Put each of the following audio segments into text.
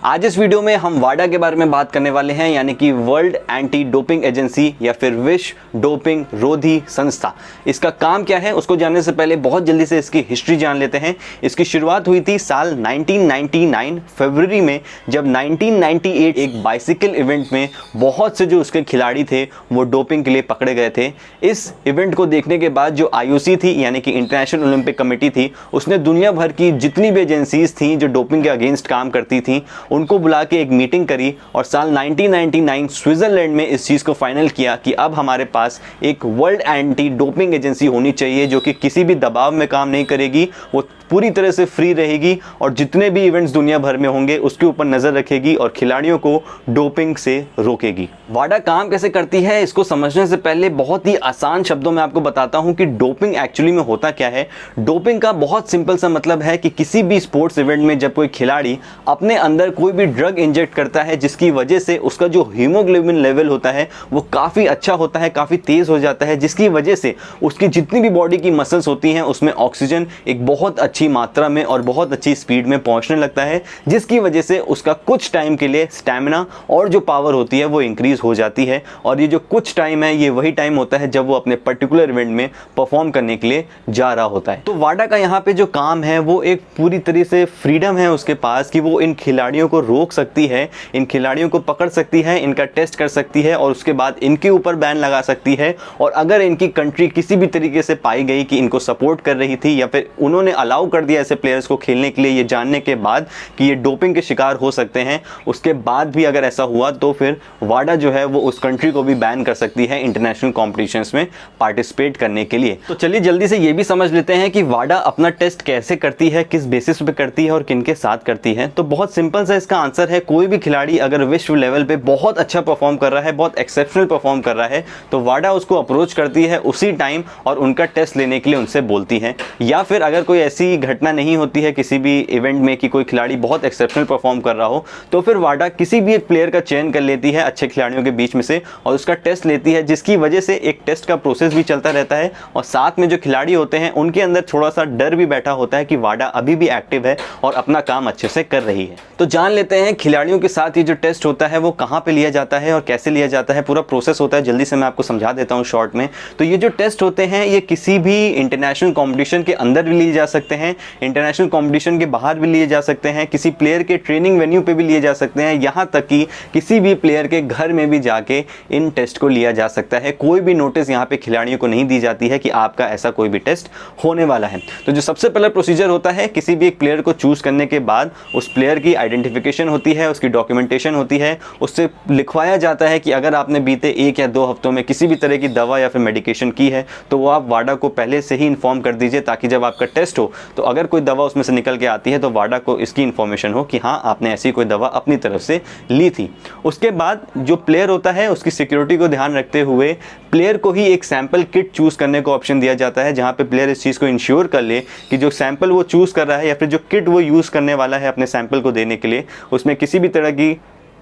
आज इस वीडियो में हम वाडा के बारे में बात करने वाले हैं, यानी कि वर्ल्ड एंटी डोपिंग एजेंसी या फिर विश्व डोपिंग रोधी संस्था। इसका काम क्या है उसको जानने से पहले बहुत जल्दी से इसकी हिस्ट्री जान लेते हैं। इसकी शुरुआत हुई थी साल 1999 फरवरी में, जब 1998 एक बाइसिकल इवेंट में बहुत से जो उसके खिलाड़ी थे वो डोपिंग के लिए पकड़े गए थे। इस इवेंट को देखने के बाद जो IOC थी यानी कि इंटरनेशनल ओलंपिक कमेटी थी, उसने दुनिया भर की जितनी भी एजेंसीज थी जो डोपिंग के अगेंस्ट काम करती थी उनको बुला के एक मीटिंग करी और साल 1999 स्विट्जरलैंड में इस चीज़ को फाइनल किया कि अब हमारे पास एक वर्ल्ड एंटी डोपिंग एजेंसी होनी चाहिए जो कि किसी भी दबाव में काम नहीं करेगी, वो पूरी तरह से फ्री रहेगी और जितने भी इवेंट्स दुनिया भर में होंगे उसके ऊपर नज़र रखेगी और खिलाड़ियों को डोपिंग से रोकेगी। वाडा काम कैसे करती है इसको समझने से पहले बहुत ही आसान शब्दों में आपको बताता हूं कि डोपिंग एक्चुअली में होता क्या है। डोपिंग का बहुत सिंपल सा मतलब है कि किसी भी स्पोर्ट्स इवेंट में जब कोई खिलाड़ी अपने अंदर कोई भी ड्रग इंजेक्ट करता है जिसकी वजह से उसका जो हीमोग्लोबिन लेवल होता है वो काफ़ी अच्छा होता है, काफ़ी तेज़ हो जाता है, जिसकी वजह से उसकी जितनी भी बॉडी की मसल्स होती हैं उसमें ऑक्सीजन एक बहुत अच्छी मात्रा में और बहुत अच्छी स्पीड में पहुंचने लगता है, जिसकी वजह से उसका कुछ टाइम के लिए स्टैमिना और जो पावर होती है वो इंक्रीज हो जाती है। और ये जो कुछ टाइम है ये वही टाइम होता है जब वो अपने पर्टिकुलर इवेंट में परफॉर्म करने के लिए जा रहा होता है। तो वाडा का यहाँ पे जो काम है वो एक पूरी तरह से फ्रीडम है उसके पास कि वो इन खिलाड़ियों को रोक सकती है, इन खिलाड़ियों को पकड़ सकती है, इनका टेस्ट कर सकती है और उसके बाद इनके ऊपर बैन लगा सकती है। और अगर इनकी कंट्री किसी भी तरीके से पाई गई कि इनको सपोर्ट कर रही थी या फिर उन्होंने अलाउ कर दिया ऐसे प्लेयर्स को खेलने के लिए ये जानने के बाद कि ये डोपिंग के शिकार हो सकते हैं, उसके बाद भी अगर ऐसा हुआ तो फिर वाडा जो है वो उस कंट्री को भी बैन कर सकती है इंटरनेशनल कॉम्पिटिशंस में पार्टिसिपेट करने के लिए। तो चलिए जल्दी से ये भी समझ लेते हैं कि वाडा अपना टेस्ट कैसे करती है, किस बेसिस पे करती है और किन के साथ करती है। तो बहुत सिंपल सा इसका आंसर है, कोई भी खिलाड़ी अगर विश्व लेवल पे बहुत अच्छा परफॉर्म कर रहा है, बहुत एक्सेप्शनल परफॉर्म कर रहा है, तो वाडा उसको अप्रोच करती है उसी टाइम और उनका टेस्ट लेने के लिए उनसे बोलती है। या फिर अगर कोई ऐसी घटना नहीं होती है किसी भी इवेंट में कि कोई खिलाड़ी बहुत एक्सेप्शनल परफॉर्म कर रहा हो, तो फिर वाडा किसी भी एक प्लेयर का चयन कर लेती है अच्छे खिलाड़ियों के बीच में से और उसका टेस्ट लेती है, जिसकी वजह से एक टेस्ट का प्रोसेस भी चलता रहता है और साथ में जो खिलाड़ी होते हैं उनके अंदर थोड़ा सा डर भी बैठा होता है कि वाडा अभी भी एक्टिव है और अपना काम अच्छे से कर रही है। तो जान लेते हैं खिलाड़ियों के साथ ये जो टेस्ट होता है वो कहाँ पे लिया जाता है और कैसे लिया जाता है, पूरा प्रोसेस होता है। जल्दी से मैं आपको समझा देता हूँ शॉर्ट में। तो ये जो टेस्ट होते हैं ये किसी भी इंटरनेशनल कॉम्पिटिशन के अंदर भी लिए जा सकते हैं, इंटरनेशनल कॉम्पिटिशन के बाहर भी लिए जा सकते हैं, किसी प्लेयर के ट्रेनिंग वेन्यू पे भी लिए जा सकते हैं, यहाँ तक कि किसी भी प्लेयर के घर में भी जाके इन टेस्ट को लिया जा सकता है। कोई भी नोटिस यहाँ पे खिलाड़ियों को नहीं दी जाती है कि आपका ऐसा कोई भी टेस्ट होने वाला है। तो जो सबसे पहला प्रोसीजर होता है, किसी भी एक प्लेयर को चूज करने के बाद उस प्लेयर की आइडेंटिफिकेशन होती है, उसकी डॉक्यूमेंटेशन होती है, उससे लिखवाया जाता है कि अगर आपने बीते 1 या 2 हफ्तों में किसी भी तरह की दवा या फिर मेडिकेशन की है तो वो आप वाडा को पहले से ही इन्फॉर्म कर दीजिए, ताकि जब आपका टेस्ट हो तो अगर कोई दवा उसमें से निकल के आती है तो वाडा को इसकी इन्फॉर्मेशन हो कि हाँ आपने ऐसी कोई दवा अपनी तरफ से ली थी। उसके बाद जो प्लेयर होता है उसकी सिक्योरिटी को ध्यान रखते हुए प्लेयर को ही एक सैंपल किट चूज करने को ऑप्शन दिया जाता है, जहाँ पे प्लेयर इस चीज़ को इंश्योर कर ले कि जो सैंपल वो चूज कर रहा है या फिर जो किट वो यूज़ करने वाला है अपने सैंपल को देने के लिए, उसमें किसी भी तरह की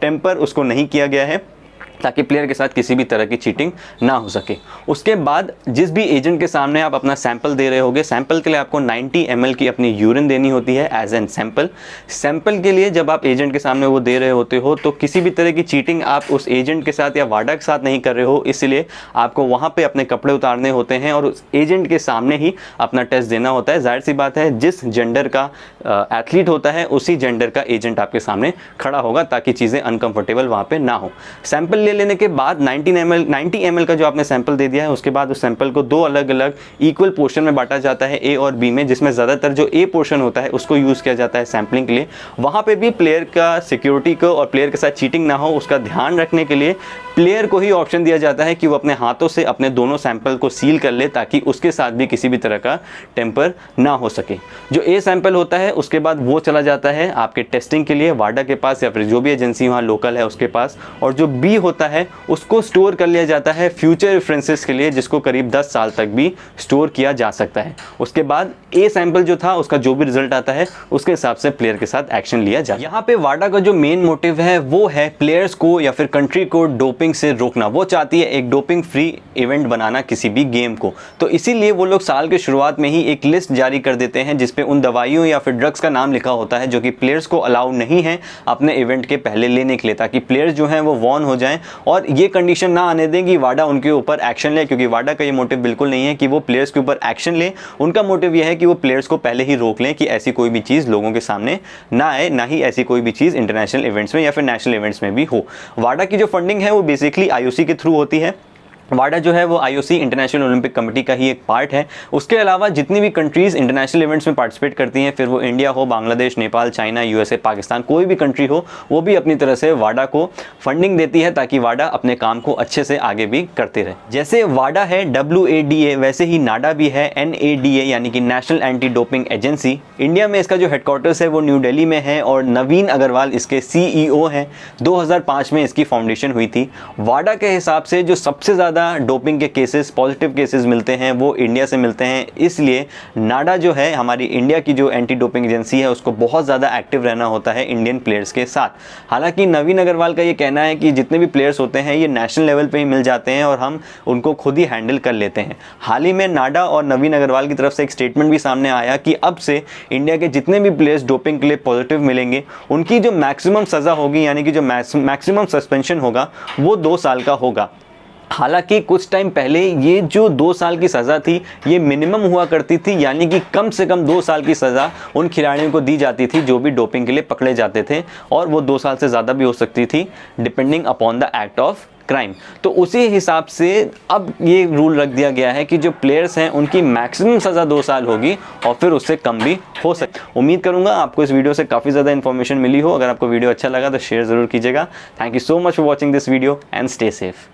टेम्पर उसको नहीं किया गया है, ताकि प्लेयर के साथ किसी भी तरह की चीटिंग ना हो सके। उसके बाद जिस भी एजेंट के सामने आप अपना सैंपल दे रहे होगे, सैंपल के लिए आपको 90 ml की अपनी यूरिन देनी होती है एज एन सैंपल। सैंपल के लिए जब आप एजेंट के सामने वो दे रहे होते हो तो किसी भी तरह की चीटिंग आप उस एजेंट के साथ या वाडा के साथ नहीं कर रहे हो, इसलिए आपको वहाँ पर अपने कपड़े उतारने होते हैं और उस एजेंट के सामने ही अपना टेस्ट देना होता है। जाहिर सी बात है जिस जेंडर का एथलीट होता है उसी जेंडर का एजेंट आपके सामने खड़ा होगा, ताकि चीज़ें अनकंफर्टेबल वहाँ पे ना हो। सैंपल ले लेने के बाद 90 ml का जो आपने सैंपल दे दिया है, उसके बाद उस सैंपल को 2 अलग अलग इक्वल पोर्शन में बांटा जाता है, ए और बी में, जिसमें ज़्यादातर जो ए पोर्शन होता है उसको यूज़ किया जाता है सैंपलिंग के लिए। वहाँ पे भी प्लेयर का सिक्योरिटी को और प्लेयर के साथ चीटिंग ना हो उसका ध्यान रखने के लिए प्लेयर को ही ऑप्शन दिया जाता है कि वो अपने हाथों से अपने दोनों सैंपल को सील कर ले, ताकि उसके साथ भी किसी भी तरह का टेम्पर ना हो सके। जो ए सैंपल होता है उसके बाद वो चला जाता है आपके टेस्टिंग के लिए वाडा के पास या फिर जो भी एजेंसी वहाँ लोकल है उसके पास, और जो बी होता है उसको स्टोर कर लिया जाता है फ्यूचर रेफरेंसेस के लिए, जिसको करीब 10 साल तक भी स्टोर किया जा सकता है। उसके बाद ए सैंपल जो था उसका जो भी रिजल्ट आता है उसके हिसाब से प्लेयर के साथ एक्शन लिया जाए। यहाँ पे वाडा का जो मेन मोटिव है वो है प्लेयर्स को या फिर कंट्री को डोपिंग डोपिंग से रोकना, वो चाहती है एक डोपिंग फ्री इवेंट बनाना किसी भी गेम को। तो इसीलिए वो लोग साल के शुरुआत में ही एक लिस्ट जारी कर देते हैं जिसपे उन दवाइयों या फिर ड्रग्स का नाम लिखा होता है जो कि प्लेयर्स को अलाउड नहीं है अपने इवेंट के पहले लेने के लिए, ताकि प्लेयर्स जो हैं वो वॉर्न हो जाएं और ये कंडीशन ना आने दें कि वाडा उनके ऊपर एक्शन ले, क्योंकि वाडा का ये मोटिव बिल्कुल नहीं है कि वो प्लेयर्स के ऊपर एक्शन ले। उनका मोटिव यह है कि वो प्लेयर्स को पहले ही रोक लें कि ऐसी कोई भी चीज़ लोगों के सामने ना आए, ना ही ऐसी कोई भी चीज़ इंटरनेशनल इवेंट्स में या फिर नेशनल इवेंट्स में भी हो। वाडा की जो फंडिंग है वो बेसिकली आईओसी के थ्रू होती है। वाडा जो है वो आईओसी इंटरनेशनल ओलंपिक कमेटी का ही एक पार्ट है। उसके अलावा जितनी भी कंट्रीज़ इंटरनेशनल इवेंट्स में पार्टिसिपेट करती हैं, फिर वो इंडिया हो, बांग्लादेश, नेपाल, चाइना, यूएसए, पाकिस्तान, कोई भी कंट्री हो, वो भी अपनी तरह से वाडा को फंडिंग देती है ताकि वाडा अपने काम को अच्छे से आगे भी करते रहे। जैसे वाडा है WADA, वैसे ही नाडा भी है NADA यानी कि national anti doping agency. India में इसका जो हेडक्वार्टर्स है वो न्यू दिल्ली में है और नवीन अग्रवाल इसके CEO हैं। 2005 में इसकी फाउंडेशन हुई थी। वाडा के हिसाब से जो सबसे ज़्यादा डोपिंग के केसेस, पॉजिटिव केसेस मिलते हैं वो इंडिया से मिलते हैं, इसलिए नाडा जो है हमारी इंडिया की जो एंटी डोपिंग एजेंसी है उसको बहुत ज़्यादा एक्टिव रहना होता है इंडियन प्लेयर्स के साथ। हालांकि नवीन अग्रवाल का ये कहना है कि जितने भी प्लेयर्स होते हैं ये नेशनल लेवल पे ही मिल जाते हैं और हम उनको खुद ही हैंडल कर लेते हैं। हाल ही में नाडा और नवीन अग्रवाल की तरफ से एक स्टेटमेंट भी सामने आया कि अब से इंडिया के जितने भी प्लेयर्स डोपिंग के लिए पॉजिटिव मिलेंगे उनकी जो मैक्सिमम सज़ा होगी यानी कि जो मैक्सिमम सस्पेंशन होगा वो 2 साल का होगा। हालांकि कुछ टाइम पहले ये जो 2 साल की सज़ा थी ये मिनिमम हुआ करती थी, यानी कि कम से कम 2 साल की सज़ा उन खिलाड़ियों को दी जाती थी जो भी डोपिंग के लिए पकड़े जाते थे, और वो 2 साल से ज़्यादा भी हो सकती थी depending upon the act of crime. तो उसी हिसाब से अब ये रूल रख दिया गया है कि जो प्लेयर्स हैं उनकी मैक्सिमम सज़ा 2 साल होगी और फिर उससे कम भी हो सकती। उम्मीद करूंगा आपको इस वीडियो से काफ़ी ज़्यादा इन्फॉर्मेशन मिली हो। अगर आपको वीडियो अच्छा लगा तो शेयर ज़रूर कीजिएगा। Thank you so much for watching this video and stay safe.